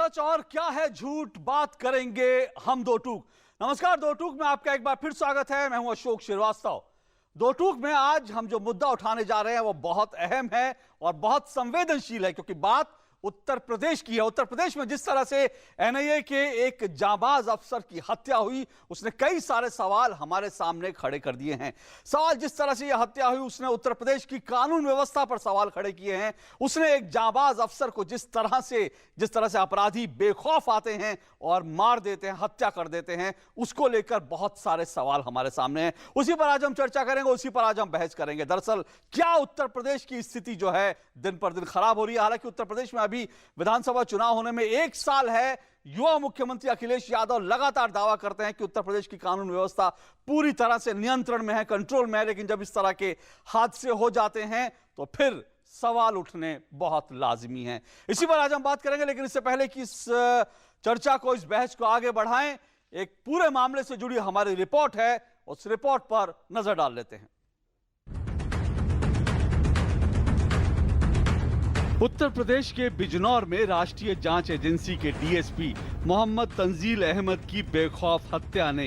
सच और क्या है झूठ, बात करेंगे हम दो टूक। नमस्कार, दो टूक में आपका एक बार फिर स्वागत है। मैं हूं अशोक श्रीवास्तव। दो टूक में आज हम जो मुद्दा उठाने जा रहे हैं वो बहुत अहम है और बहुत संवेदनशील है, क्योंकि बात उत्तर प्रदेश की है। उत्तर प्रदेश में जिस तरह से एनआईए के एक जांबाज अफसर की हत्या हुई, उसने कई सारे सवाल हमारे सामने खड़े कर दिए हैं। सवाल जिस तरह से यह हत्या हुई, उसने उत्तर प्रदेश की कानून व्यवस्था पर सवाल खड़े किए हैं। उसने एक जांबाज अफसर को जिस तरह से अपराधी बेखौफ आते हैं और मार देते हैं, हत्या कर देते हैं, उसको लेकर बहुत सारे सवाल हमारे सामने हैं। उसी पर आज हम चर्चा करेंगे, उसी पर आज हम बहस करेंगे। दरअसल क्या उत्तर प्रदेश की स्थिति जो है दिन पर दिन खराब हो रही है। हालांकि उत्तर प्रदेश में अभी विधानसभा चुनाव होने में 1 साल है। युवा मुख्यमंत्री अखिलेश यादव लगातार दावा करते हैं कि उत्तर प्रदेश की कानून व्यवस्था पूरी तरह से नियंत्रण में है, कंट्रोल में है। लेकिन जब इस तरह के हादसे हो जाते हैं तो फिर सवाल उठने बहुत लाजिमी हैं। इसी पर आज हम बात करेंगे। लेकिन इससे पहले कि इस चर्चा को, इस बहस को आगे बढ़ाएं, एक पूरे मामले से जुड़ी हमारी रिपोर्ट है, उस रिपोर्ट पर नजर डाल लेते हैं। उत्तर प्रदेश के बिजनौर में राष्ट्रीय जांच एजेंसी के डीएसपी मोहम्मद तंजील अहमद की बेखौफ हत्या ने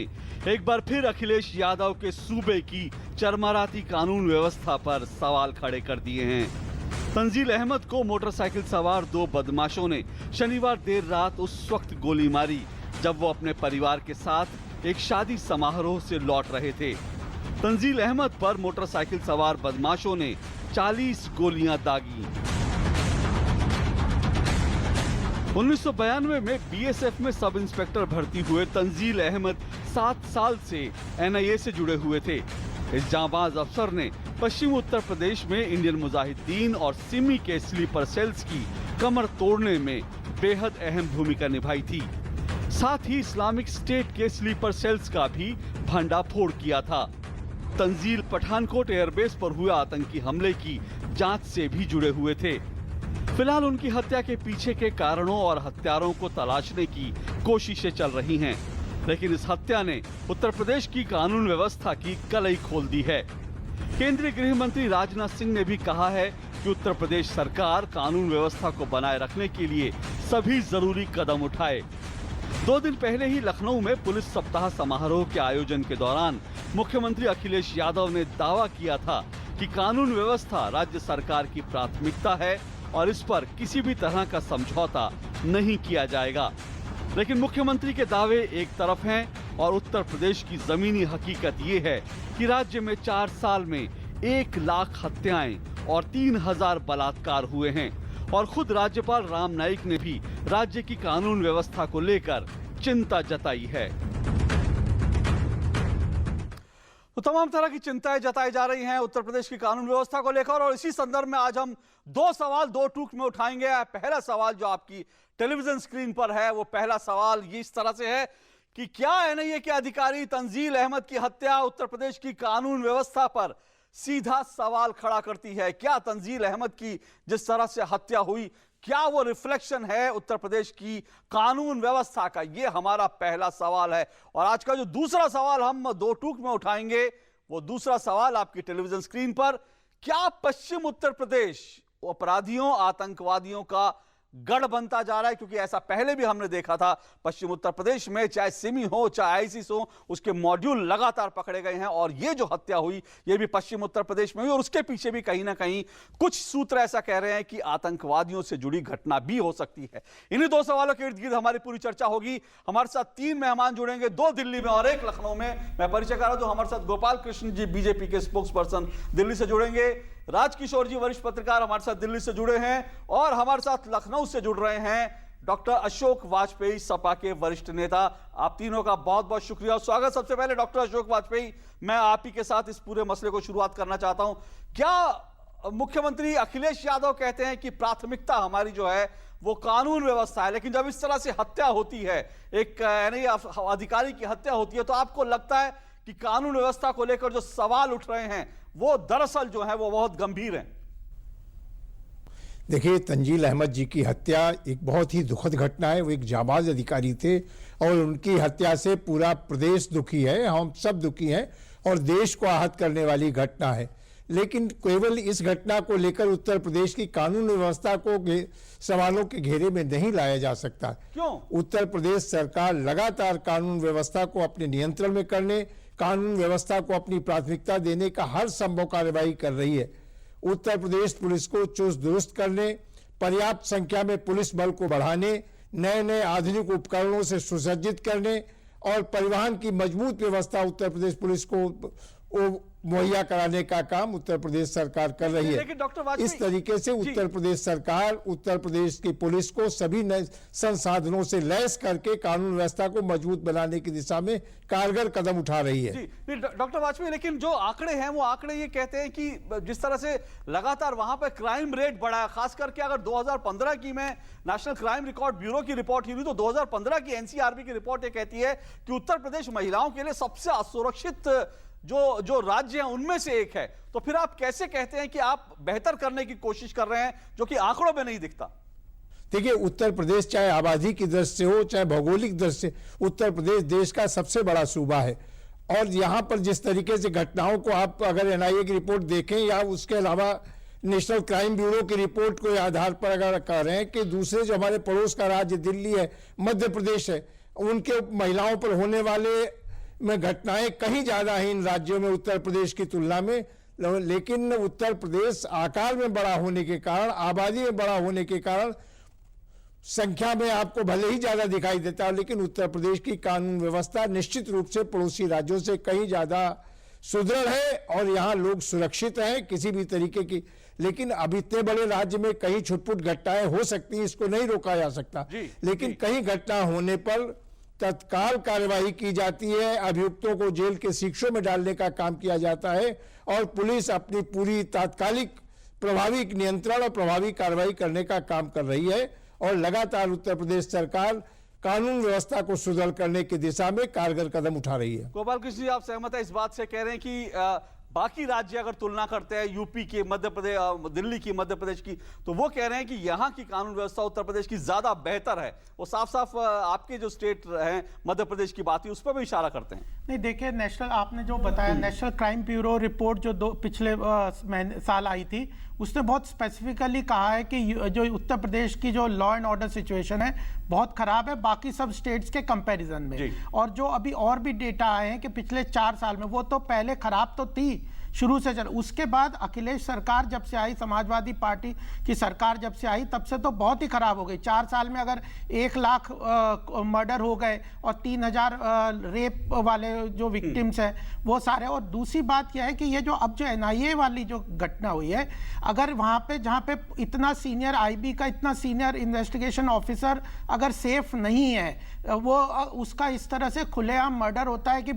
एक बार फिर अखिलेश यादव के सूबे की चरमराती कानून व्यवस्था पर सवाल खड़े कर दिए हैं। तंजील अहमद को मोटरसाइकिल सवार 2 बदमाशों ने शनिवार देर रात उस वक्त गोली मारी जब वो अपने परिवार के साथ एक शादी समारोह से लौट रहे थे। तंजील अहमद पर मोटरसाइकिल सवार बदमाशों ने 40 गोलियां दागी। 1992 में बीएसएफ में सब इंस्पेक्टर भर्ती हुए तंजील अहमद 7 साल से एनआईए से जुड़े हुए थे। इस जांबाज अफसर ने पश्चिम उत्तर प्रदेश में इंडियन मुजाहिदीन और सिमी के स्लीपर सेल्स की कमर तोड़ने में बेहद अहम भूमिका निभाई थी। साथ ही इस्लामिक स्टेट के स्लीपर सेल्स का भी भंडाफोड़ किया था। तंजील पठानकोट एयरबेस पर हुए आतंकी हमले की जांच से भी जुड़े हुए थे। फिलहाल उनकी हत्या के पीछे के कारणों और हत्यारों को तलाशने की कोशिशें चल रही हैं। लेकिन इस हत्या ने उत्तर प्रदेश की कानून व्यवस्था की कलई खोल दी है। केंद्रीय गृह मंत्री राजनाथ सिंह ने भी कहा है कि उत्तर प्रदेश सरकार कानून व्यवस्था को बनाए रखने के लिए सभी जरूरी कदम उठाए। 2 दिन पहले ही लखनऊ में पुलिस सप्ताह समारोह के आयोजन के दौरान मुख्यमंत्री अखिलेश यादव ने दावा किया था कि कानून व्यवस्था राज्य सरकार की प्राथमिकता है और इस पर किसी भी तरह का समझौता नहीं किया जाएगा। लेकिन मुख्यमंत्री के दावे एक तरफ हैं और उत्तर प्रदेश की जमीनी हकीकत ये है कि राज्य में 4 साल में 1 लाख हत्याएं और 3000 बलात्कार हुए हैं। और खुद राज्यपाल राम नाईक ने भी राज्य की कानून व्यवस्था को लेकर चिंता जताई है। तो तमाम तरह की चिंताएं जताई जा रही हैं उत्तर प्रदेश की कानून व्यवस्था को लेकर, और इसी संदर्भ में आज हम 2 सवाल 2 टूक में उठाएंगे। पहला सवाल जो आपकी टेलीविजन स्क्रीन पर है, वो पहला सवाल ये इस तरह से है कि क्या एनआईए के अधिकारी तंजील अहमद की हत्या उत्तर प्रदेश की कानून व्यवस्था पर सीधा सवाल खड़ा करती है? क्या तंजील अहमद की जिस तरह से हत्या हुई, क्या वो रिफ्लेक्शन है उत्तर प्रदेश की कानून व्यवस्था का? ये हमारा पहला सवाल है। और आज का जो दूसरा सवाल हम 2 टूक में उठाएंगे, वो दूसरा सवाल आपकी टेलीविजन स्क्रीन पर, क्या पश्चिम उत्तर प्रदेश अपराधियों, आतंकवादियों का गढ़ बनता जा रहा है? क्योंकि ऐसा पहले भी हमने देखा था पश्चिम उत्तर प्रदेश में, चाहे सिमी हो चाहे आईसिस हो, उसके मॉड्यूल लगातार पकड़े गए हैं। और ये जो हत्या हुई ये भी पश्चिम उत्तर प्रदेश में हुई, और उसके पीछे भी कहीं ना कहीं कुछ सूत्र ऐसा कह रहे हैं कि आतंकवादियों से जुड़ी घटना भी हो सकती है। इन्हीं 2 सवालों के इर्द गिर्द हमारी पूरी चर्चा होगी। हमारे साथ 3 मेहमान जुड़ेंगे, 2 दिल्ली में और 1 लखनऊ में। मैं परिचय कर रहा हूं, हमारे साथ गोपाल कृष्ण जी बीजेपी के स्पोक्स पर्सन दिल्ली से जुड़ेंगे, राजकिशोर जी वरिष्ठ पत्रकार हमारे साथ दिल्ली से जुड़े हैं, और हमारे साथ लखनऊ से जुड़ रहे हैं डॉक्टर अशोक वाजपेयी, सपा के वरिष्ठ नेता। आप तीनों का बहुत बहुत शुक्रिया और स्वागत। सबसे पहले डॉक्टर अशोक वाजपेयी, मैं आप ही के साथ इस पूरे मसले को शुरुआत करना चाहता हूं। क्या मुख्यमंत्री अखिलेश यादव कहते हैं कि प्राथमिकता हमारी जो है वो कानून व्यवस्था है, लेकिन जब इस तरह से हत्या होती है, एक एनआईए अधिकारी की हत्या होती है, तो आपको लगता है कि कानून व्यवस्था को लेकर जो सवाल उठ रहे हैं वो दरअसल जो है वो बहुत गंभीर हैं? देखिए, तंजील अहमद जी की हत्या एक बहुत ही दुखद घटना है। वो एक जाबाज अधिकारी थे और उनकी हत्या से पूरा प्रदेश दुखी है, हम सब दुखी हैं और देश को आहत करने वाली घटना है। लेकिन केवल इस घटना को लेकर उत्तर प्रदेश की कानून व्यवस्था को सवालों के घेरे में नहीं लाया जा सकता। क्यों? उत्तर प्रदेश सरकार लगातार कानून व्यवस्था को अपने नियंत्रण में करने, कानून व्यवस्था को अपनी प्राथमिकता देने का हर संभव कार्यवाही कर रही है। उत्तर प्रदेश पुलिस को चुस्त दुरुस्त करने, पर्याप्त संख्या में पुलिस बल को बढ़ाने, नए नए आधुनिक उपकरणों से सुसज्जित करने और परिवहन की मजबूत व्यवस्था उत्तर प्रदेश पुलिस को मुहैया कराने का काम उत्तर प्रदेश सरकार कर रही है। लेकिन डॉक्टर वाजपेयी, इस तरीके से उत्तर प्रदेश सरकार उत्तर प्रदेश की पुलिस को सभी नए संसाधनों से लैस करके कानून व्यवस्था को मजबूत बनाने की दिशा में कारगर कदम उठा रही है। जी, डॉक्टर वाजपेयी, लेकिन जो आंकड़े हैं वो आंकड़े ये कहते हैं कि जिस तरह से लगातार वहां पर क्राइम रेट बढ़ा है, खास करके अगर 2015 की मैं नेशनल क्राइम रिकॉर्ड ब्यूरो की रिपोर्ट ही तो 2015 की एनसीआरबी की रिपोर्ट ये कहती है कि उत्तर प्रदेश महिलाओं के लिए सबसे असुरक्षित जो राज्य हैं उनमें से एक है। तो फिर आप कैसे कहते हैं कि आप बेहतर करने की कोशिश कर रहे हैं जो कि आंकड़ों में नहीं दिखता? देखिए, उत्तर प्रदेश चाहे आबादी की दृष्टि से हो, चाहे भौगोलिक दृष्टि से, उत्तर प्रदेश देश का सबसे बड़ा सूबा है। और यहां पर जिस तरीके से घटनाओं को आप अगर एनआईए की रिपोर्ट देखें या उसके अलावा नेशनल क्राइम ब्यूरो की रिपोर्ट के आधार पर अगर कह रहे हैं कि दूसरे जो हमारे पड़ोस का राज्य दिल्ली है, मध्य प्रदेश है, उनके महिलाओं पर होने वाले में घटनाएं कहीं ज्यादा हैं इन राज्यों में उत्तर प्रदेश की तुलना में। लेकिन उत्तर प्रदेश आकार में बड़ा होने के कारण, आबादी में बड़ा होने के कारण संख्या में आपको भले ही ज्यादा दिखाई देता है, लेकिन उत्तर प्रदेश की कानून व्यवस्था निश्चित रूप से पड़ोसी राज्यों से कहीं ज्यादा सुदृढ़ है और यहाँ लोग सुरक्षित हैं किसी भी तरीके की। लेकिन अब इतने बड़े राज्य में कहीं छुटपुट घटनाएं हो सकती हैं, इसको नहीं रोका जा सकता। लेकिन कहीं घटना होने पर तत्काल कार्यवाही की जाती है, अभियुक्तों को जेल के शिक्षों में डालने का काम किया जाता है और पुलिस अपनी पूरी तात्कालिक प्रभावी नियंत्रण और प्रभावी कार्रवाई करने का काम कर रही है। और लगातार उत्तर प्रदेश सरकार कानून व्यवस्था को सुदृढ़ करने की दिशा में कारगर कदम उठा रही है। गोपाल कृष्ण जी, आप सहमत है इस बात से? कह रहे हैं कि बाकी राज्य अगर तुलना करते हैं यूपी के, मध्य प्रदेश, दिल्ली की, मध्य प्रदेश की, तो वो कह रहे हैं कि यहाँ की कानून व्यवस्था उत्तर प्रदेश की ज्यादा बेहतर है। वो साफ साफ आपके जो स्टेट हैं मध्य प्रदेश की बात ही उस पर भी इशारा करते हैं। नहीं, देखिए, नेशनल आपने जो बताया, नेशनल क्राइम ब्यूरो रिपोर्ट जो पिछले साल आई थी, उसने बहुत स्पेसिफिकली कहा है कि जो उत्तर प्रदेश की जो लॉ एंड ऑर्डर सिचुएशन है बहुत खराब है बाकी सब स्टेट्स के कंपैरिजन में। और जो अभी और भी डेटा आए हैं कि पिछले 4 साल में, वो तो पहले खराब तो थी शुरू से चल, उसके बाद अखिलेश सरकार जब से आई, समाजवादी पार्टी की सरकार जब से आई, तब से तो बहुत ही खराब हो गई। 4 साल में अगर 1 लाख मर्डर हो गए और 3000 रेप वाले जो विक्टिम्स हैं वो सारे। और दूसरी बात क्या है कि ये जो अब जो एनआईए वाली जो घटना हुई है, अगर वहां पे जहां पे इतना सीनियर आईबी का इतना सीनियर इन्वेस्टिगेशन ऑफिसर अगर सेफ नहीं है, वो उसका इस तरह से खुलेआम मर्डर होता है कि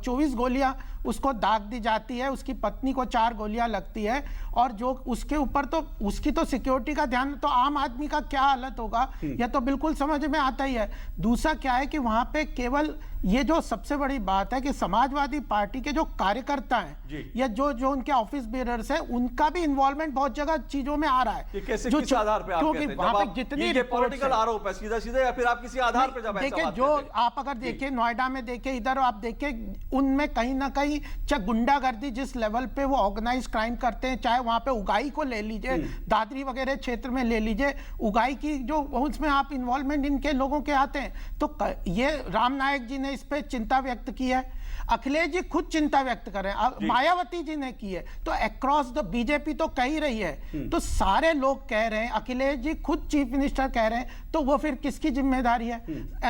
24 गोलियां उसको दाग दी जाती है, उसकी पत्नी को 4 गोलियां लगती है, और जो उसके ऊपर तो उसकी तो सिक्योरिटी का ध्यान, तो आम आदमी का क्या हालत होगा यह तो बिल्कुल समझ में आता ही है। दूसरा क्या है कि वहां पे केवल ये जो सबसे बड़ी बात है कि समाजवादी पार्टी के जो कार्यकर्ता हैं या जो उनके ऑफिस बेरर्स हैं, उनका भी इन्वॉल्वमेंट बहुत जगह चीजों में आ रहा है। कैसे, किस आधार पे आप कहते हैं? वहां पे जितनी पॉलिटिकल आरोप है सीधा सीधा, या फिर आप किसी आधार पे जब देखिए, जो आप अगर देखिए नोएडा में देखिए, इधर आप देखिए, उनमें कहीं ना कहीं चाहे गुंडागर्दी जिस लेवल पे वो ऑर्गेनाइज क्राइम करते हैं, चाहे वहां पे उगाई को ले लीजिए, दादरी वगैरह क्षेत्र में ले लीजिए, उगाई की जो उसमें आप इन्वॉल्वमेंट इनके लोगों के आते हैं, तो ये राम नायक जी ने इस पे चिंता व्यक्त की है, अखिलेश जी खुद चिंता व्यक्त कर रहे हैं, मायावती जी ने की है, तो अक्रॉस द बीजेपी तो कह ही रही है, तो सारे लोग कह रहे हैं, अखिलेश जी खुद चीफ मिनिस्टर कह रहे हैं, तो वो फिर किसकी जिम्मेदारी है?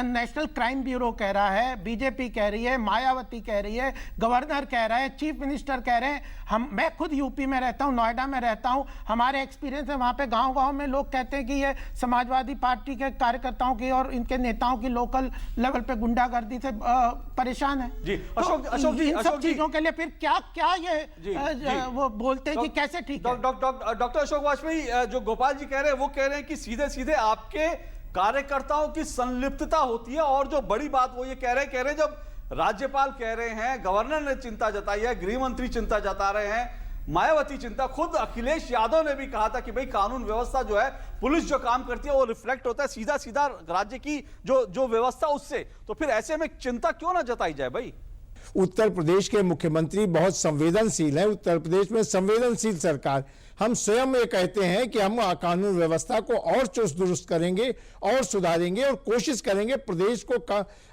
नेशनल क्राइम ब्यूरो कह रहा है, बीजेपी कह रही है, मायावती कह रही है, गवर्नर कह रहा है, चीफ मिनिस्टर कह रहे हैं। मैं खुद यूपी में रहता हूं, नोएडा में रहता हूं, हमारे एक्सपीरियंस है, वहां पे गांव-गांव में लोग कहते हैं कि ये समाजवादी पार्टी के कार्यकर्ताओं की और इनके नेताओं की लोकल लेवल पे गुंडागर्दी से परेशान है। जी, अशोक जी, इन सब चीजों के लिए फिर क्या ये वो बोलते हैं कि कैसे ठीक है? डॉक्टर अशोक वाजपेयी, जो गोपाल जी कह रहे हैं वो कह रहे हैं कि सीधे सीधे आपके कार्यकर्ताओं की संलिप्तता होती है, और जो बड़ी बात वो ये कह रहे हैं जब राज्यपाल कह रहे हैं, गवर्नर ने चिंता जताई है, गृह मंत्री चिंता जता रहे हैं, मायावती चिंता, खुद अखिलेश यादव ने भी कहा था कि भाई कानून व्यवस्था जो है, पुलिस जो काम करती है वो रिफ्लेक्ट होता है सीधा सीधा राज्य की जो व्यवस्था उससे, तो फिर ऐसे में चिंता क्यों ना जताई जाए भाई? उत्तर प्रदेश के मुख्यमंत्री बहुत संवेदनशील हैं। उत्तर प्रदेश में संवेदनशील सरकार, हम स्वयं ये कहते हैं कि हम कानून व्यवस्था को और चुस्त दुरुस्त करेंगे और सुधारेंगे और कोशिश करेंगे प्रदेश को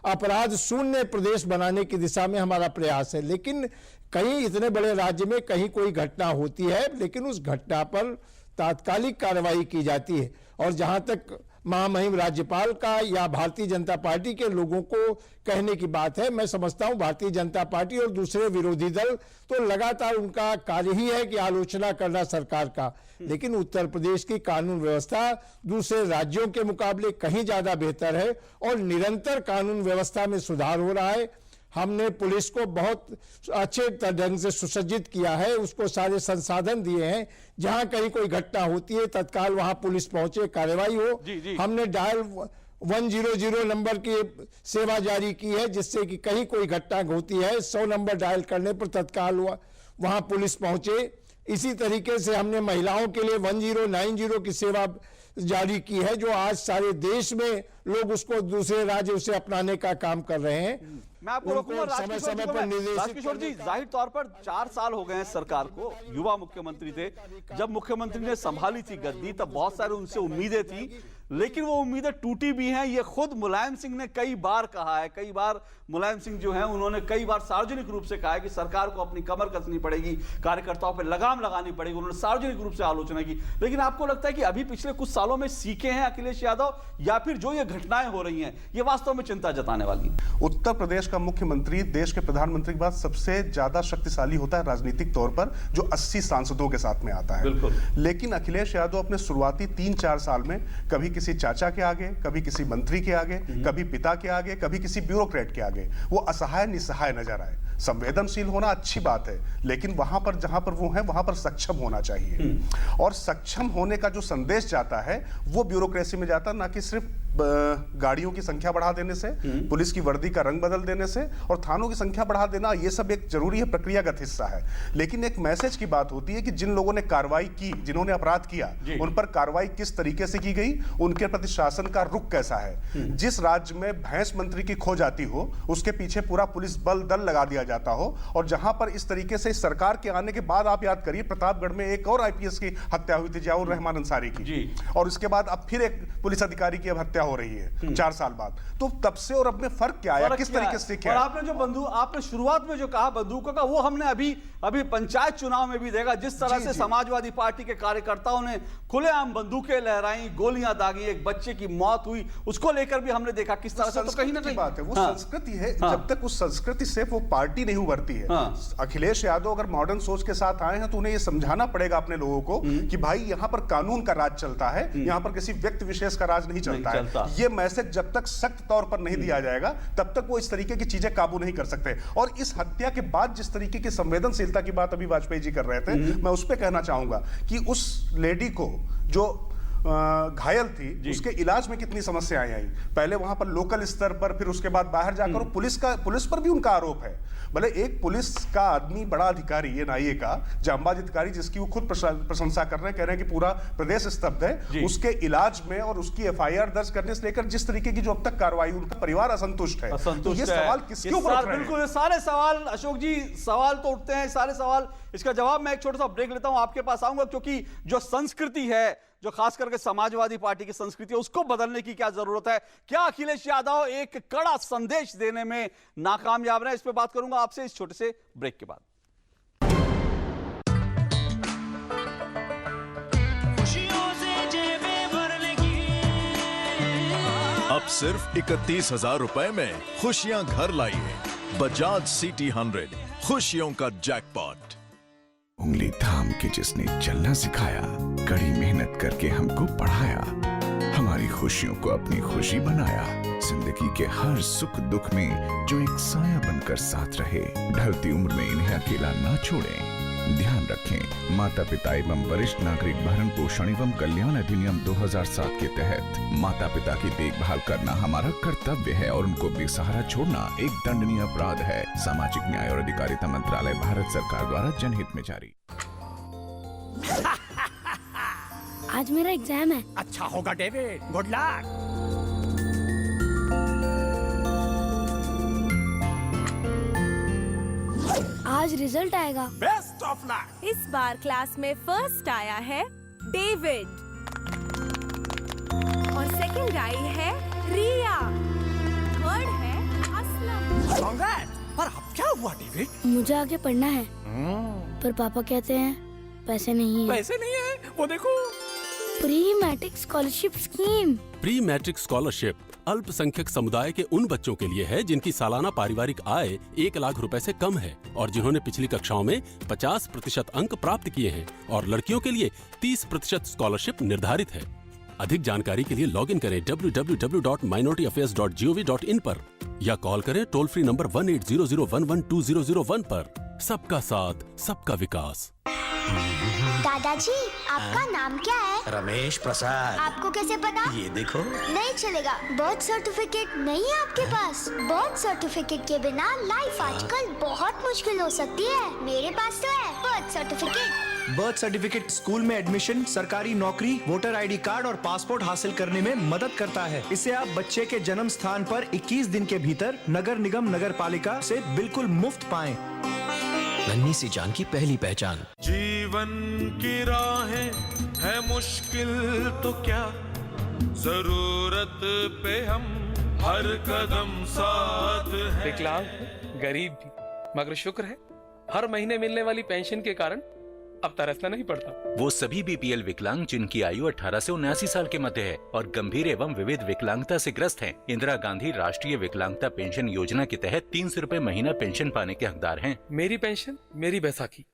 अपराध शून्य प्रदेश बनाने की दिशा में हमारा प्रयास है। लेकिन कहीं इतने बड़े राज्य में कहीं कोई घटना होती है, लेकिन उस घटना पर तात्कालिक कार्रवाई की जाती है। और जहां तक महामहिम राज्यपाल का या भारतीय जनता पार्टी के लोगों को कहने की बात है, मैं समझता हूं भारतीय जनता पार्टी और दूसरे विरोधी दल तो लगातार उनका कार्य ही है कि आलोचना करना सरकार का, लेकिन उत्तर प्रदेश की कानून व्यवस्था दूसरे राज्यों के मुकाबले कहीं ज्यादा बेहतर है और निरंतर कानून व्यवस्था में सुधार हो रहा है। हमने पुलिस को बहुत अच्छे ढंग से सुसज्जित किया है, उसको सारे संसाधन दिए हैं। जहां कहीं कोई घटना होती है तत्काल वहां पुलिस पहुंचे, कार्रवाई हो। जी। हमने डायल 100 नंबर की सेवा जारी की है, जिससे कि कहीं कोई घटना होती है 100 नंबर डायल करने पर तत्काल वहां पुलिस पहुंचे। इसी तरीके से हमने महिलाओं के लिए 1090 की सेवा जारी की है, जो आज सारे देश में लोग उसको दूसरे राज्य उसे अपनाने का काम कर रहे हैं। मैं आपको रोकूंगा राजकिशोर जी, जाहिर तौर पर 4 साल हो गए हैं सरकार को, युवा मुख्यमंत्री थे। जब मुख्यमंत्री ने संभाली थी गद्दी तब बहुत सारी उनसे उम्मीदें थी, लेकिन वो उम्मीदें टूटी भी हैं। ये खुद मुलायम सिंह ने कई बार कहा है, कई बार मुलायम सिंह जो हैं उन्होंने कई बार सार्वजनिक रूप से कहा है कि सरकार को अपनी कमर कसनी पड़ेगी, कार्यकर्ताओं पर लगाम लगानी पड़ेगी। उन्होंने सार्वजनिक रूप से आलोचना की। लेकिन आपको लगता है कि अभी पिछले कुछ सालों में सीखे हैं अखिलेश यादव, या फिर जो ये घटनाएं हो रही हैं ये वास्तव में चिंता जताने वाली हैं? उत्तर प्रदेश का मुख्यमंत्री देश के प्रधानमंत्री के बाद सबसे ज्यादा शक्तिशाली होता है राजनीतिक तौर पर, जो 80 सांसदों के साथ में आता है। बिल्कुल। लेकिन अखिलेश यादव अपने शुरुआती 3-4 साल में कभी किसी चाचा के आगे, कभी किसी मंत्री के आगे, कभी पिता के आगे, कभी किसी ब्यूरोक्रेट के आगे वो असहाय निस्सहाय नजर आए। संवेदनशील होना अच्छी बात है, लेकिन वहां पर जहां पर वो है वहां पर सक्षम होना चाहिए। और सक्षम होने का जो संदेश जाता है वो ब्यूरोक्रेसी में जाता, ना कि सिर्फ गाड़ियों की संख्या बढ़ा देने से, पुलिस की वर्दी का रंग बदल देने से और थानों की संख्या बढ़ा देना। ये सब एक जरूरी है, प्रक्रियागत हिस्सा है, लेकिन एक मैसेज की बात होती है कि जिन लोगों ने कार्रवाई की, जिन्होंने अपराध किया, उन पर कार्रवाई किस तरीके से की गई, उनके प्रति शासन का रुख कैसा है। जिस राज्य में भैंस मंत्री की खो जाती हो उसके पीछे पूरा पुलिस बल दल लगा दिया जाता हो, और जहां पर इस तरीके से सरकार के आने के बाद आप याद करिए प्रतापगढ़ में एक और आईपीएस की हत्या हुई थी, जियाउर रहमान अंसारी की, और उसके बाद अब फिर एक पुलिस अधिकारी की अब हत्या हो रही है 4 साल बाद। तो तब से और अब में फर्क क्या आया, किस तरीके से क्या? और आपने जो आपने शुरुआत में जो कहा बंदूकों का, वो हमने अभी पंचायत चुनाव में भी देखा, जिस तरह से समाजवादी पार्टी के कार्यकर्ताओं ने खुलेआम बंदूकें लहराई, गोलियां दागी, एक बच्चे की मौत हुई, उसको लेकर भी हमने देखा किस तरह से। तो कहीं ना कहीं बात है वो संस्कृति है। जब तक उस संस्कृति से वो पार्टी नहीं उभरती है। अखिलेश यादव अगर मॉडर्न सोच के साथ आए हैं तो उन्हें ये समझाना पड़ेगा अपने लोगों को कि भाई यहां पर कानून का राज चलता है, यहां पर किसी व्यक्ति विशेष का राज नहीं चलता है। ये मैसेज जब तक सख्त तौर पर नहीं दिया जाएगा तब तक वो इस तरीके की चीजें काबू नहीं कर सकते। और इस हत्या के बाद जिस तरीके की संवेदनशीलता की बात अभी वाजपेयी जी कर रहे थे, मैं उस पर कहना चाहूंगा कि उस लेडी को जो घायल थी उसके इलाज में कितनी समस्याएं आई। पहले वहां पर लोकल स्तर पर, फिर उसके बाद बाहर जाकर पुलिस पर भी उनका आरोप है। भले एक पुलिस का आदमी, बड़ा अधिकारी, ये एनआईए का जांबाज अधिकारी, जिसकी वो खुद प्रशंसा कर रहे हैं, कह रहे हैं कि पूरा प्रदेश स्तब्ध है, उसके इलाज में और उसकी एफआईआर दर्ज करने से लेकर जिस तरीके की जो अब तक कार्रवाई, उनका परिवार असंतुष्ट है। तो ये सवाल किसके ऊपर उठ रहे हैं? बिल्कुल, सारे सवाल अशोक जी, सवाल तो उठते हैं, सारे सवाल। इसका जवाब मैं एक छोटा सा ब्रेक लेता हूं, आपके पास आऊंगा, क्योंकि जो संस्कृति है, जो खास करके समाजवादी पार्टी की संस्कृति है, उसको बदलने की क्या जरूरत है? क्या अखिलेश यादव एक कड़ा संदेश देने में नाकामयाब रहे? इस पे बात करूंगा आपसे इस छोटे से ब्रेक के बाद। अब सिर्फ 31,000 रुपए में खुशियां घर लाइए। बजाज सिटी 100, खुशियों का जैकपॉट। उंगली थाम के जिसने चलना सिखाया, कड़ी मेहनत करके हमको पढ़ाया, हमारी खुशियों को अपनी खुशी बनाया, जिंदगी के हर सुख दुख में जो एक साया बनकर साथ रहे, ढलती उम्र में इन्हें अकेला ना छोड़ें। ध्यान रखें, माता पिता एवं वरिष्ठ नागरिक भरण पोषण एवं कल्याण अधिनियम 2007 के तहत माता पिता की देखभाल करना हमारा कर्तव्य है और उनको बेसहारा छोड़ना एक दंडनीय अपराध है। सामाजिक न्याय और अधिकारिता मंत्रालय, भारत सरकार द्वारा जनहित में जारी। आज मेरा एग्जाम है। अच्छा होगा डेविड, गुड लक। आज रिजल्ट आएगा। Best of luck. इस बार क्लास में फर्स्ट आया है डेविड और सेकंड आई है रिया, थर्ड है असलम। कांग्रेस। पर अब क्या हुआ डेविड? मुझे आगे पढ़ना है, पर पापा कहते हैं पैसे नहीं है। पैसे नहीं है, वो देखो। Pre matric scholarship scheme. Pre matric scholarship अल्पसंख्यक समुदाय के उन बच्चों के लिए है जिनकी सालाना पारिवारिक आय 1 लाख रुपए से कम है और जिन्होंने पिछली कक्षाओं में 50% अंक प्राप्त किए हैं, और लड़कियों के लिए 30% स्कॉलरशिप निर्धारित है। अधिक जानकारी के लिए लॉगिन करें www.minorityAffairs.gov.in पर या कॉल करें टोल फ्री नंबर 1800112001 पर। सबका साथ, सबका विकास। दादाजी, आपका नाम क्या है? रमेश प्रसाद। आपको कैसे पता? ये देखो। नहीं चलेगा, बर्थ सर्टिफिकेट नहीं है आपके पास? बर्थ सर्टिफिकेट के बिना लाइफ आजकल बहुत मुश्किल हो सकती है। मेरे पास तो है birth certificate. Birth certificate school में एडमिशन, सरकारी नौकरी, वोटर आईडी कार्ड और पासपोर्ट हासिल करने में मदद करता है। इससे आप बच्चे के जन्म स्थान पर 21 दिन के भीतर नगर निगम नगर पालिका से बिल्कुल मुफ्त पाएं। नन्ही सी जान की पहली पहचान। जीवन की राहें है मुश्किल तो क्या, जरूरत पे हम हर कदम साथ हैं। विकलांग, गरीब भी, मगर शुक्र है हर महीने मिलने वाली पेंशन के कारण अब तरसना नहीं पड़ता। वो सभी बीपीएल विकलांग जिनकी आयु 18 से 79 साल के मध्य है और गंभीर एवं विविध विकलांगता से ग्रस्त हैं, इंदिरा गांधी राष्ट्रीय विकलांगता पेंशन योजना के तहत 300 रुपए महीना पेंशन पाने के हकदार हैं। मेरी पेंशन मेरी बैसाखी।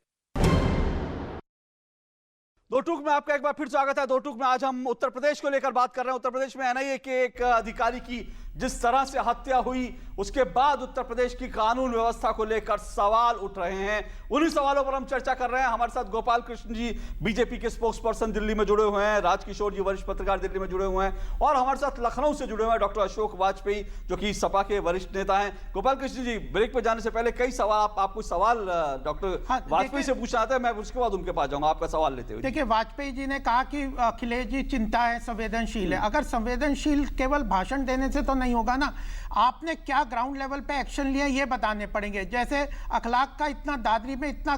दो टूक में आपका एक बार फिर स्वागत है। दो टूक में आज हम उत्तर प्रदेश को लेकर बात कर रहे हैं। उत्तर प्रदेश में एनआईए के एक अधिकारी की जिस तरह से हत्या हुई, उसके बाद उत्तर प्रदेश की कानून व्यवस्था को लेकर सवाल उठ रहे हैं। उन्हीं सवालों पर हम चर्चा कर रहे हैं। हमारे साथ गोपाल कृष्ण जी बीजेपी के स्पोक्स पर्सन दिल्ली में जुड़े हुए हैं, राजकिशोर जी वरिष्ठ पत्रकार दिल्ली में जुड़े हुए हैं, और हमारे साथ लखनऊ से जुड़े हुए हैं डॉक्टर अशोक वाजपेयी जो कि सपा के वरिष्ठ नेता हैं। गोपाल कृष्ण जी, ब्रेक पे जाने से पहले कई सवाल आपको सवाल डॉक्टर वाजपेयी से पूछना आता है, मैं उसके बाद उनके पास जाऊंगा आपका सवाल लेते हुए। देखिए, वाजपेयी जी ने कहा कि अखिलेश जी चिंता है, संवेदनशील है। अगर संवेदनशील केवल भाषण देने से तो नहीं होगा ना, आपने क्या ग्राउंड लेवल पे एक्शन लिया ये बताने पड़ेंगे। जैसे अखलाक का इतना दादरी में इतना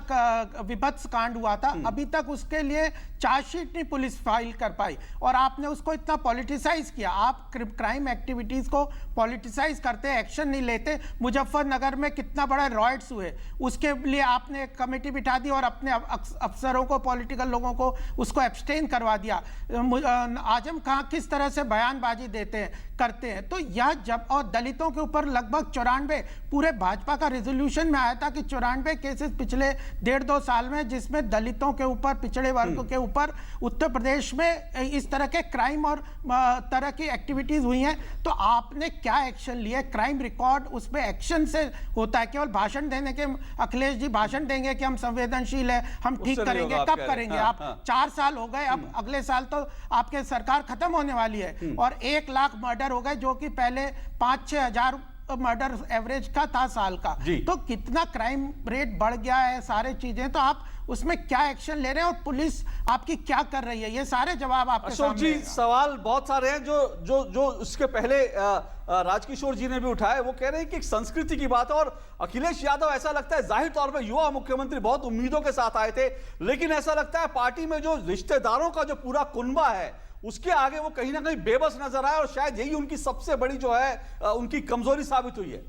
विभत्स कांड हुआ था, अभी तक उसके लिए चार्जशीट नहीं पुलिस फाइल कर पाई, और आपने उसको इतना पॉलिटिसाइज किया। आप क्राइम एक्टिविटीज को पॉलिटिसाइज करते, एक्शन नहीं लेते। मुजफ्फरनगर में कितना बड़ा रॉयट्स हुए, उसके लिए आपने एक कमेटी बिठा दी और अपने अफसरों को, पॉलिटिकल लोगों को उसको एब्सटेन करवा दिया। आजम खां किस तरह से बयानबाजी करते हैं। तो यह जब, और दलितों के ऊपर लगभग 94, पूरे भाजपा का रेजोल्यूशन में आया था कि 94 केसेस पिछले 1.5-2 साल में, जिसमें दलितों के ऊपर, पिछड़े वर्गों के ऊपर उत्तर प्रदेश में इस तरह के क्राइम और तरह की एक्टिविटीज हुई हैं। तो आपने क्या एक्शन लिया? क्राइम रिकॉर्ड उस पर एक्शन से होता है, केवल भाषण देने के। अखिलेश जी भाषण देंगे कि हम संवेदनशील है, हम ठीक करेंगे, कब करेंगे? आप 4 साल हो गए, अब अगले साल तो आपके सरकार खत्म होने वाली है, और 1 लाख मर्डर हो गए, जो कि पहले 5-6 हजार मर्डर एवरेज का था साल का। तो कितना क्राइम रेट बढ़ गया है, सारे चीजें। तो आप उसमें क्या एक्शन ले रहे हैं और पुलिस आपकी क्या कर रही है? ये सारे जवाब आपके सामने जी, सवाल बहुत सारे हैं जो उसके पहले राजकिशोर जी ने भी उठाए। वो कह रहे हैं कि एक संस्कृति की बात है, और अखिलेश यादव ऐसा लगता है, जाहिर तौर पर युवा मुख्यमंत्री बहुत उम्मीदों के साथ आए थे, लेकिन ऐसा लगता है पार्टी में जो रिश्तेदारों का जो पूरा कुनबा है उसके आगे वो कहीं ना कहीं बेबस नजर आए, और शायद यही उनकी सबसे बड़ी जो है उनकी कमजोरी साबित हुई है।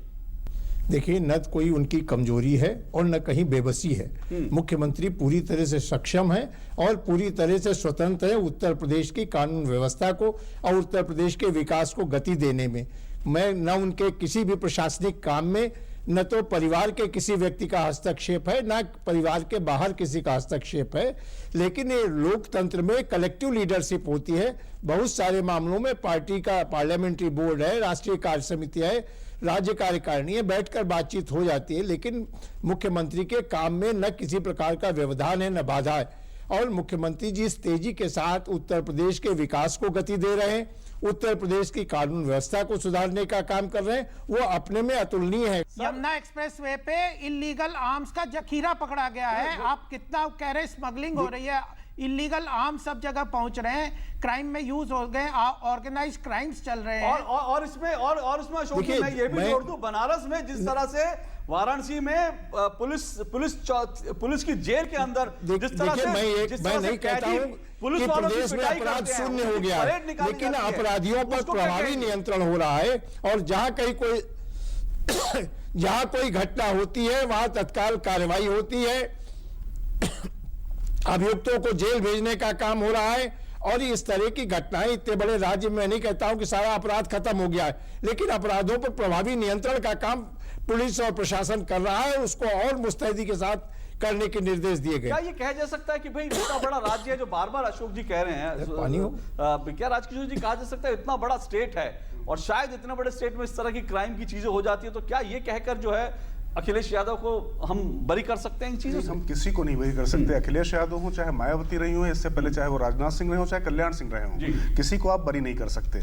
देखिए, न कोई उनकी कमजोरी है और न कहीं बेबसी है। मुख्यमंत्री पूरी तरह से सक्षम है और पूरी तरह से स्वतंत्र है उत्तर प्रदेश की कानून व्यवस्था को और उत्तर प्रदेश के विकास को गति देने में। मैं न उनके किसी भी प्रशासनिक काम में, न तो परिवार के किसी व्यक्ति का हस्तक्षेप है, न परिवार के बाहर किसी का हस्तक्षेप है, लेकिन ये लोकतंत्र में कलेक्टिव लीडरशिप होती है। बहुत सारे मामलों में पार्टी का पार्लियामेंट्री बोर्ड है, राष्ट्रीय कार्य समिति है, राज्य कार्यकारिणी है, बैठकर बातचीत हो जाती है, लेकिन मुख्यमंत्री के काम में न किसी प्रकार का व्यवधान है, न बाधा है। और मुख्यमंत्री जी इस तेजी के साथ उत्तर प्रदेश के विकास को गति दे रहे हैं, उत्तर प्रदेश की कानून व्यवस्था को सुधारने का काम कर रहे हैं, वो अपने में अतुलनीय है। यमुना एक्सप्रेस वे पे इलीगल आर्म्स का जखीरा पकड़ा गया है। आप कितना कह रहे हैं स्मगलिंग हो रही है, इलीगल आर्म्स सब जगह पहुंच रहे हैं, क्राइम में यूज हो गए, ऑर्गेनाइज क्राइम्स चल रहे हैं। और इसमें अशोक जी, मैं ये भी जोड़ दूं, बनारस में जिस तरह से वाराणसी में पुलिस की जेल के अंदर जिस तरह से मैं नहीं कहता हूं कि प्रदेश में अपराध शून्य हो गया है, लेकिन अपराधियों पर प्रभावी नियंत्रण हो रहा है और जहां कोई घटना होती है वहां तत्काल कार्रवाई होती है, अभियुक्तों को जेल भेजने का काम हो रहा है। और इस तरह की घटनाएं इतने बड़े राज्य में, नहीं कहता हूं कि सारा अपराध खत्म हो गया है, लेकिन अपराधों पर प्रभावी नियंत्रण का काम पुलिस और प्रशासन कर रहा है, उसको और मुस्तैदी के साथ करने के निर्देश दिए गए। क्या ये कहा जा सकता है कि भाई इतना बड़ा राज्य है, जो बार बार अशोक जी कह रहे हैं, क्या राजकिशोर जी कहा जा सकता है इतना बड़ा स्टेट है और शायद इतने बड़े स्टेट में इस तरह की क्राइम की चीजें हो जाती है, तो क्या ये कहकर जो है अखिलेश यादव को हम बरी कर सकते हैं इन चीजों से? हम किसी को नहीं बरी कर सकते। अखिलेश यादव हो, चाहे मायावती रही हो, इससे पहले चाहे वो राजनाथ सिंह रहे हो, चाहे कल्याण सिंह रहे हो, किसी को आप बरी नहीं कर सकते।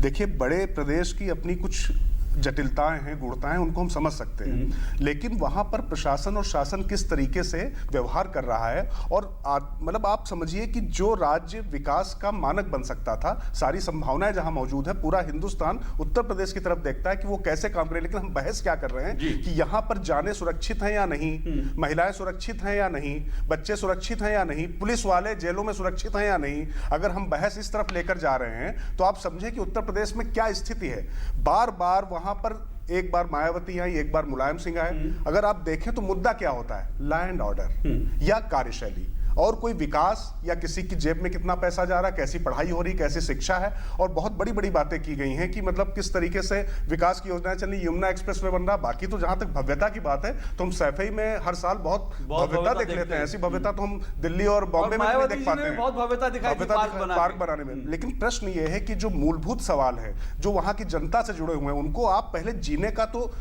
देखिए, बड़े प्रदेश की अपनी कुछ जटिलताएं हैं, गुणताएं, उनको हम समझ सकते हैं, लेकिन वहां पर प्रशासन और शासन किस तरीके से व्यवहार कर रहा है, और मतलब आप समझिए कि जो राज्य विकास का मानक बन सकता था, सारी संभावनाएं जहां मौजूद है, पूरा हिंदुस्तान उत्तर प्रदेश की तरफ देखता है कि वो कैसे काम करे। लेकिन हम बहस क्या कर रहे हैं कि यहां पर जाने सुरक्षित हैं या नहीं, महिलाएं सुरक्षित हैं या नहीं, बच्चे सुरक्षित हैं या नहीं, पुलिस वाले जेलों में सुरक्षित हैं या नहीं। अगर हम बहस इस तरफ लेकर जा रहे हैं तो आप समझे कि उत्तर प्रदेश में क्या स्थिति है। बार बार वहां पर एक बार मायावती आई, एक बार मुलायम सिंह आए, अगर आप देखें तो मुद्दा क्या होता है, लॉ एंड ऑर्डर या कार्यशैली, और कोई विकास या किसी की जेब में कितना पैसा जा रहा है, कैसी पढ़ाई हो रही, कैसी शिक्षा है। और बहुत बड़ी बड़ी बातें की गई हैं कि मतलब किस तरीके से विकास की योजनाएं चली, यमुना एक्सप्रेस वे बन रहा। बाकी तो जहां तक भव्यता की बात है तो हम सैफई में हर साल बहुत भव्यता देख लेते हैं, ऐसी भव्यता तो हम दिल्ली और बॉम्बे में नहीं देख पाते हैं, बहुत भव्यता दिखाई पार्क बनाने में। लेकिन प्रश्न ये है कि जो मूलभूत सवाल है, जो वहां की जनता से जुड़े हुए हैं, उनको आप पहले जीने का तो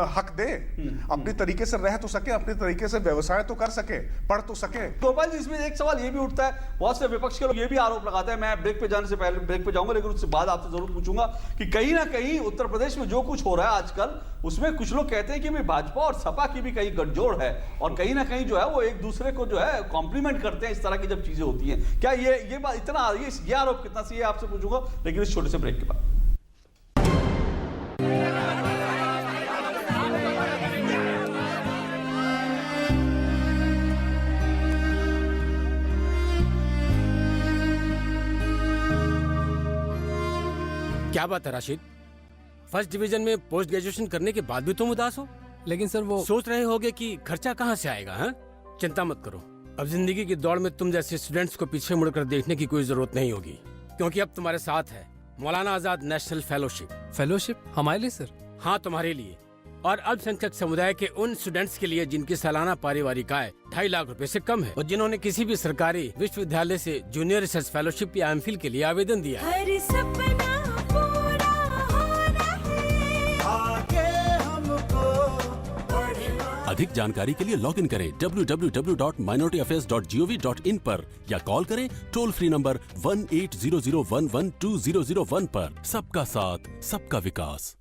हक दें, अपनी तरीके से रह तो सके, अपने तरीके से व्यवसाय तो कर सके, पढ़ तो सके। गोपाल जी, एक सवाल ये भी उठता है, बहुत से विपक्ष के लोग ये भी आरोप लगाते हैं, मैं ब्रेक पे जाने से पहले ब्रेक पे जाऊंगा, लेकिन उससे बाद आपसे जरूर पूछूंगा कि कहीं ना कहीं उत्तर प्रदेश में जो कुछ हो रहा है आजकल, उसमें कुछ लोग कहते हैं कि भाजपा और सपा की भी कहीं गठजोड़ है और कहीं ना कहीं जो है वो एक दूसरे को जो है कॉम्प्लीमेंट करते हैं इस तरह की जब चीजें होती हैं। क्या ये बात इतना ये आरोप कितना सही है, आपसे पूछूंगा, लेकिन इस छोटे से ब्रेक के बाद। क्या बात है राशिद, फर्स्ट डिवीजन में पोस्ट ग्रेजुएशन करने के बाद भी तुम उदास हो? लेकिन सर वो सोच रहे होगे कि खर्चा कहाँ से आएगा। हाँ, चिंता मत करो, अब जिंदगी की दौड़ में तुम जैसे स्टूडेंट्स को पीछे मुड़कर देखने की कोई जरूरत नहीं होगी, क्योंकि अब तुम्हारे साथ है मौलाना आजाद नेशनल फेलोशिप हमारे लिए सर? हाँ, तुम्हारे लिए और अल्पसंख्यक समुदाय के उन स्टूडेंट्स के लिए जिनकी सालाना पारिवारिक आय 2.5 लाख रुपए से कम है और जिन्होंने किसी भी सरकारी विश्वविद्यालय से जूनियर रिसर्च फेलोशिप या एमफिल के लिए आवेदन दिया है। अधिक जानकारी के लिए लॉग इन करें www.minorityaffaires.gov.in पर या कॉल करें टोल फ्री नंबर 1800112001 पर। सबका साथ, सबका विकास।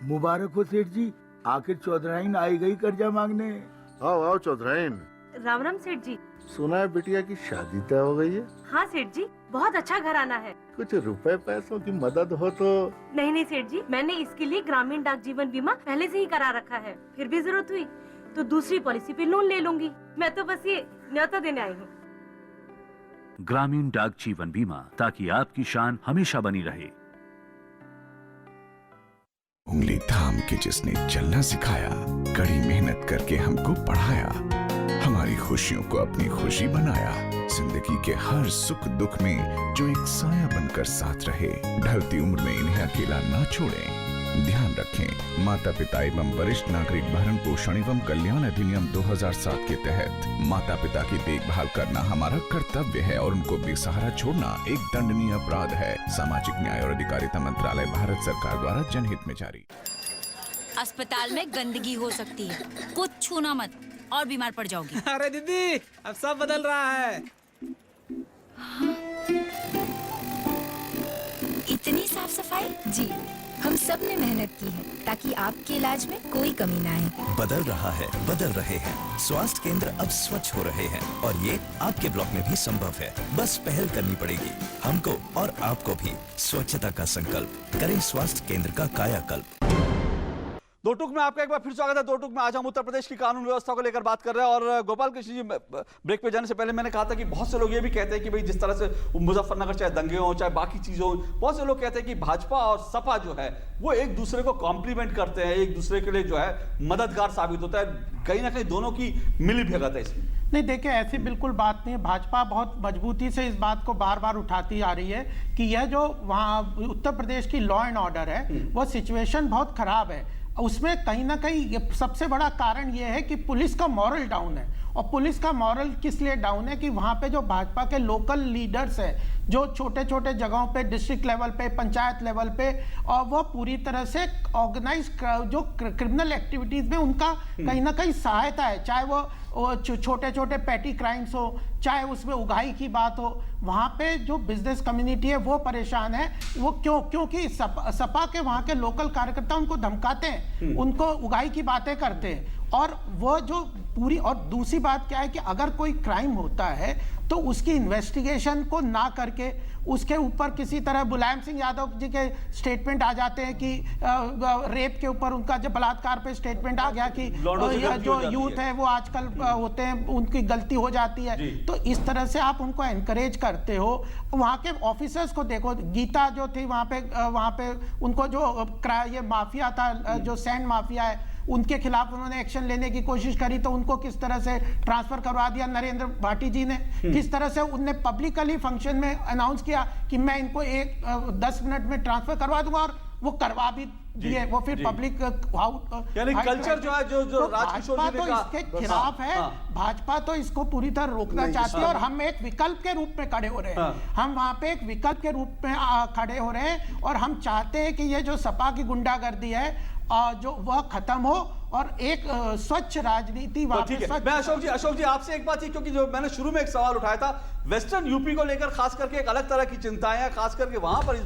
मुबारक हो सेठ जी, आखिर चौधराइन आई गई कर्जा मांगने। आओ आओ चौधराइन। राम राम सेठ जी। सुना है बिटिया की शादी तय हो गई है? हाँ सेठ जी, बहुत अच्छा घराना है। कुछ रुपए पैसों की मदद हो तो? नहीं सेठ जी, मैंने इसके लिए ग्रामीण डाक जीवन बीमा पहले से ही करा रखा है, फिर भी जरूरत हुई तो दूसरी पॉलिसी पे लोन ले लूंगी। मैं तो बस ये न्योता देने आई हूँ। ग्रामीण डाक जीवन बीमा, ताकि आपकी शान हमेशा बनी रहे। उंगली थाम के जिसने चलना सिखाया, कड़ी मेहनत करके हमको पढ़ाया, हमारी खुशियों को अपनी खुशी बनाया, जिंदगी के हर सुख दुख में जो एक साया बनकर साथ रहे, ढलती उम्र में इन्हें अकेला ना छोड़ें। ध्यान रखें, माता पिता एवं वरिष्ठ नागरिक भरण पोषण एवं कल्याण अधिनियम 2007 के तहत माता पिता की देखभाल करना हमारा कर्तव्य है और उनको बेसहारा छोड़ना एक दंडनीय अपराध है। सामाजिक न्याय और अधिकारिता मंत्रालय, भारत सरकार द्वारा जनहित में जारी। अस्पताल में गंदगी हो सकती है, कुछ छूना मत और बीमार पड़ जाओगी। अरे दीदी, अब सब बदल रहा है। इतनी साफ सफाई? जी, हम सब ने मेहनत की है ताकि आपके इलाज में कोई कमी ना आए। बदल रहा है, बदल रहे हैं। स्वास्थ्य केंद्र अब स्वच्छ हो रहे हैं और ये आपके ब्लॉक में भी संभव है। बस पहल करनी पड़ेगी, हमको और आपको भी। स्वच्छता का संकल्प करें, स्वास्थ्य केंद्र का कायाकल्प। दो टूक में आपका एक बार फिर स्वागत है। दो टूक में आज हम उत्तर प्रदेश की कानून व्यवस्था को लेकर बात कर रहे हैं। और गोपाल कृष्ण जी, ब्रेक पे जाने से पहले मैंने कहा था कि बहुत से लोग ये भी कहते हैं कि भाई जिस तरह से मुजफ्फरनगर चाहे दंगे हो चाहे बाकी चीजें हो, बहुत से लोग कहते हैं कि भाजपा और सपा जो है वो एक दूसरे को कॉम्प्लीमेंट करते हैं, एक दूसरे के लिए जो है मददगार साबित होता है। कहीं ना कहीं दोनों की मिली भगत है इसमें। नहीं, देखिए ऐसी बिल्कुल बात नहीं है। भाजपा बहुत मजबूती से इस बात को बार बार उठाती आ रही है कि यह जो वहाँ उत्तर प्रदेश की लॉ एंड ऑर्डर है वो सिचुएशन बहुत खराब है। उसमें कहीं ना कहीं सबसे बड़ा कारण ये है कि पुलिस का मॉरल डाउन है। और पुलिस का मॉरल किस लिए डाउन है कि वहाँ पे जो भाजपा के लोकल लीडर्स हैं, जो छोटे छोटे जगहों पे, डिस्ट्रिक्ट लेवल पे, पंचायत लेवल पे, और वो पूरी तरह से ऑर्गेनाइज जो क्रिमिनल एक्टिविटीज में उनका कहीं ना कहीं सहायता है। चाहे वो छोटे छोटे पैटी क्राइम्स हो, चाहे उसमें उगाही की बात हो, वहाँ पे जो बिजनेस कम्युनिटी है वो परेशान है। वो क्योंकि सपा के वहाँ के लोकल कार्यकर्ता उनको धमकाते हैं, उनको उगाही की बातें करते हैं। और वो जो पूरी, और दूसरी बात क्या है कि अगर कोई क्राइम होता है तो उसकी इन्वेस्टिगेशन को ना करके उसके ऊपर किसी तरह मुलायम सिंह यादव जी के स्टेटमेंट आ जाते हैं कि रेप के ऊपर उनका जब बलात्कार पे स्टेटमेंट आ गया कि जो यूथ है वो आजकल होते हैं, उनकी गलती हो जाती है। तो इस तरह से आप उनको एनकरेज करते हो। वहाँ के ऑफिसर्स को देखो, गीता जो थी वहाँ पे उनको जो ये माफिया था, जो सैंड माफिया है, उनके खिलाफ उन्होंने एक्शन लेने की कोशिश करी तो उनको किस तरह से ट्रांसफर करवा दिया नरेंद्र भाटी जी ने। किस तरह से उनने पब्लिकली फंक्शन में अनाउंस किया कि मैं इनको 10 मिनट में ट्रांसफर करवा दूंगा, और वो करवा भी दिए। वो फिर पब्लिक यानी कल्चर जो है जो राजकिशोर जी ने कहा, इसके खिलाफ है। भाजपा तो इसको पूरी तरह रोकना चाहती है और हम एक विकल्प के रूप में खड़े हो रहे हैं। हम वहां पे एक विकल्प के रूप में खड़े हो रहे हैं और हम चाहते हैं कि ये जो सपा की गुंडागर्दी है जो वह खत्म हो और एक स्वच्छ राजनीति ठीक है। मैं अशोक जी आपसे एक बात ही, क्योंकि जो मैंने शुरू में एक सवाल उठाया था वेस्टर्न यूपी को लेकर खास करके एक अलग तरह की चिंताएं हैं, खास करके वहां पर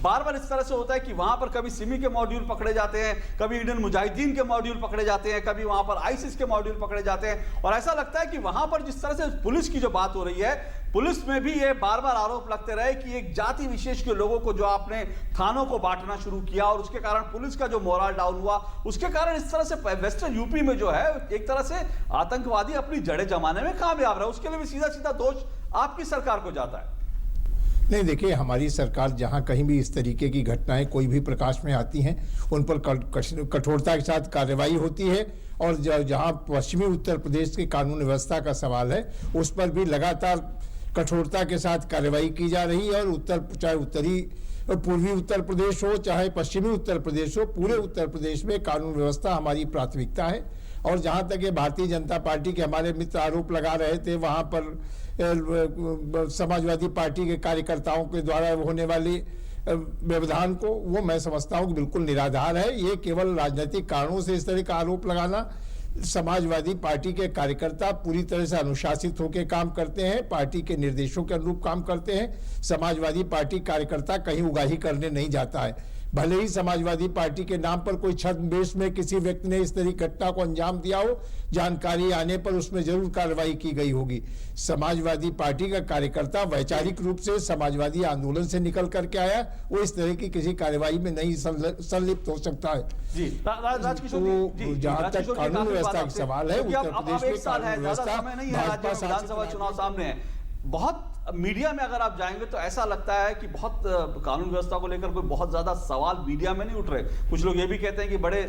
बार बार इस तरह से होता है कि वहां पर कभी सिमी के मॉड्यूल पकड़े जाते हैं, कभी इंडियन मुजाहिदीन के मॉड्यूल पकड़े जाते हैं, कभी वहां पर आईसिस के मॉड्यूल पकड़े जाते हैं। और ऐसा लगता है कि वहां पर जिस तरह से पुलिस की जो बात हो रही है, पुलिस में भी ये बार बार आरोप लगते रहे कि एक जाति विशेष के लोगों को जो आपने थानों को बांटना शुरू किया और उसके कारण पुलिस का जो मोरल डाउन हुआ, उसके कारण इस तरह से वेस्टर्न यूपी में जो है एक तरह से आतंकवादी अपनी जड़ें जमाने में कामयाब रहा। उसके लिए भी सीधा सीधा दोष आपकी सरकार को जाता है। नहीं, देखिए, हमारी सरकार जहां कहीं भी इस तरीके की घटनाएं कोई भी प्रकाश में आती हैं उन पर कठोरता के साथ कार्रवाई होती है। और जहां पश्चिमी उत्तर प्रदेश की कानून व्यवस्था का सवाल है उस पर भी लगातार कठोरता के साथ कार्रवाई की जा रही है। और चाहे पूर्वी उत्तर प्रदेश हो चाहे पश्चिमी उत्तर प्रदेश हो, पूरे उत्तर प्रदेश में कानून व्यवस्था हमारी प्राथमिकता है। और जहां तक ये भारतीय जनता पार्टी के हमारे मित्र आरोप लगा रहे थे वहां पर समाजवादी पार्टी के कार्यकर्ताओं के द्वारा होने वाली व्यवधान को, वो मैं समझता हूं कि बिल्कुल निराधार है। ये केवल राजनीतिक कारणों से इस तरह का आरोप लगाना। समाजवादी पार्टी के कार्यकर्ता पूरी तरह से अनुशासित होकर काम करते हैं, पार्टी के निर्देशों के अनुरूप काम करते हैं। समाजवादी पार्टी कार्यकर्ता कहीं उगाही करने नहीं जाता है। भले ही समाजवादी पार्टी के नाम पर कोई छद्मवेश में किसी व्यक्ति ने इस तरह की घटना को अंजाम दिया हो, जानकारी आने पर उसमें जरूर कार्रवाई की गई होगी। समाजवादी पार्टी का कार्यकर्ता वैचारिक रूप से समाजवादी आंदोलन से निकल करके आया, वो इस तरह की किसी कार्रवाई में नहीं संलिप्त हो सकता है। तो जहां तक कानून व्यवस्था का सवाल है, उत्तर प्रदेश में कानून व्यवस्था विधानसभा चुनाव सामने है। बहुत मीडिया में अगर आप जाएंगे तो ऐसा लगता है कि बहुत कानून व्यवस्था को लेकर कोई बहुत ज्यादा सवाल मीडिया में नहीं उठ रहे। कुछ लोग ये भी कहते हैं कि बड़े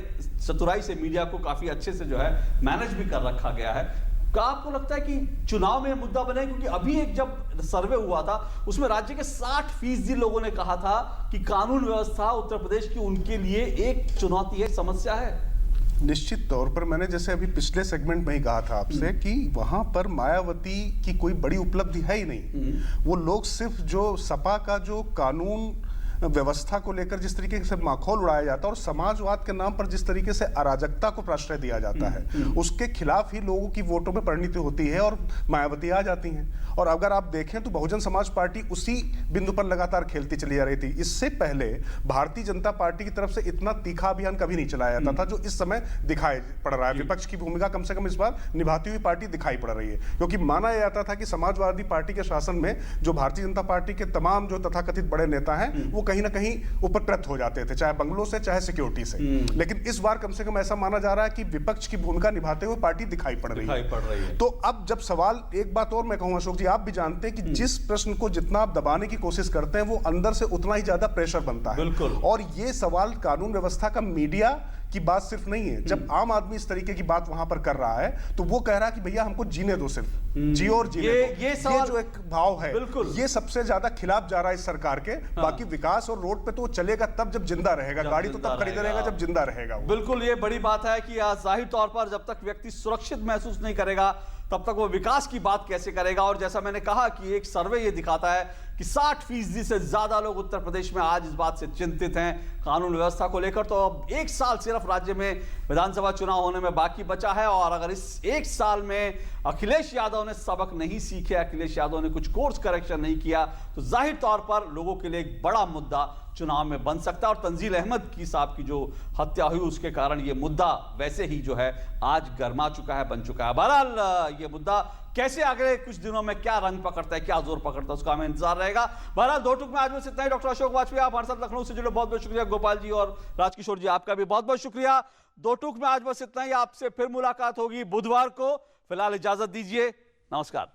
चतुराई से मीडिया को काफी अच्छे से जो है मैनेज भी कर रखा गया है। क्या आपको लगता है कि चुनाव में मुद्दा बने? क्योंकि अभी एक जब सर्वे हुआ था उसमें राज्य के 60% लोगों ने कहा था कि कानून व्यवस्था उत्तर प्रदेश की उनके लिए एक चुनौती है, समस्या है। निश्चित तौर पर मैंने जैसे अभी पिछले सेगमेंट में ही कहा था आपसे कि वहां पर मायावती की कोई बड़ी उपलब्धि है ही नहीं। वो लोग सिर्फ जो सपा का जो कानून व्यवस्था को लेकर जिस तरीके से माखौल उड़ाया जाता है और समाजवाद के नाम पर जिस तरीके से अराजकता को प्रश्रय दिया जाता है, उसके खिलाफ ही लोगों की वोटों में परिणति होती है और मायावती आ जाती हैं। और अगर आप देखें तो बहुजन समाज पार्टी उसी बिंदु पर लगातार खेलती चली जा रही थी। इससे पहले भारतीय जनता पार्टी की तरफ से इतना तीखा अभियान कभी नहीं चलाया जाता था जो इस समय दिखाई पड़ रहा है। विपक्ष की भूमिका कम से कम इस बार निभाती हुई पार्टी दिखाई पड़ रही है, क्योंकि माना जाता था कि समाजवादी पार्टी के शासन में जो भारतीय जनता पार्टी के तमाम जो तथाकथित बड़े नेता हैं वो कहीं ना कहीं उपकृत हो जाते थे, चाहे बंगलों से चाहे सिक्योरिटी से। लेकिन इस बार कम से कम ऐसा माना जा रहा है कि विपक्ष की भूमिका निभाते हुए पार्टी दिखाई पड़ रही है। तो अब जब सवाल, एक बात और मैं कहूँ अशोक जी, आप भी जानते हैं कि जिस प्रश्न को जितना आप दबाने की कोशिश करते हैं वो अंदर से उतना ही ज्यादा प्रेशर बनता है। बिल्कुल। और ये सवाल कानून व्यवस्था का, मीडिया की बात सिर्फ नहीं है। जब आम आदमी इस तरीके की बात वहां पर कर रहा है तो वो कह रहा है कि भैया हमको जीने दो, सिर्फ जियो और जीने दो। ये सवाल, जो एक भाव है, बिल्कुल, ये सबसे ज्यादा खिलाफ जा रहा है इस सरकार के। बाकी विकास और रोड पे तो चलेगा तब जब जिंदा रहेगा, गाड़ी तो तब खरीदा रहेगा जब जिंदा रहेगा। बिल्कुल, ये बड़ी बात है कि जाहिर तौर पर जब तक व्यक्ति सुरक्षित महसूस नहीं करेगा तब तक वो विकास की बात कैसे करेगा। और जैसा मैंने कहा कि एक सर्वे ये दिखाता है कि 60% से ज्यादा लोग उत्तर प्रदेश में आज इस बात से चिंतित हैं कानून व्यवस्था को लेकर। तो अब एक साल सिर्फ राज्य में विधानसभा चुनाव होने में बाकी बचा है, और अगर इस एक साल में अखिलेश यादव ने सबक नहीं सीखे, अखिलेश यादव ने कुछ कोर्स करेक्शन नहीं किया, तो जाहिर तौर पर लोगों के लिए एक बड़ा मुद्दा चुनाव में बन सकता है। और तंजील अहमद की साहब की जो हत्या हुई उसके कारण ये मुद्दा वैसे ही जो है आज गर्मा चुका है, बन चुका है। बहरहाल ये मुद्दा कैसे अगले कुछ दिनों में क्या रंग पकड़ता है, क्या जोर पकड़ता है, उसका हमें इंतजार रहेगा। बहरहाल दो टूक में आज बस इतना ही। डॉक्टर अशोक वाजपेयी आप हमारे साथ लखनऊ से जुड़े, बहुत बहुत शुक्रिया। गोपाल जी और राजकिशोर जी आपका भी बहुत बहुत शुक्रिया। दो टूक में आज बस इतना ही। आपसे फिर मुलाकात होगी बुधवार को। फिलहाल इजाजत दीजिए, नमस्कार।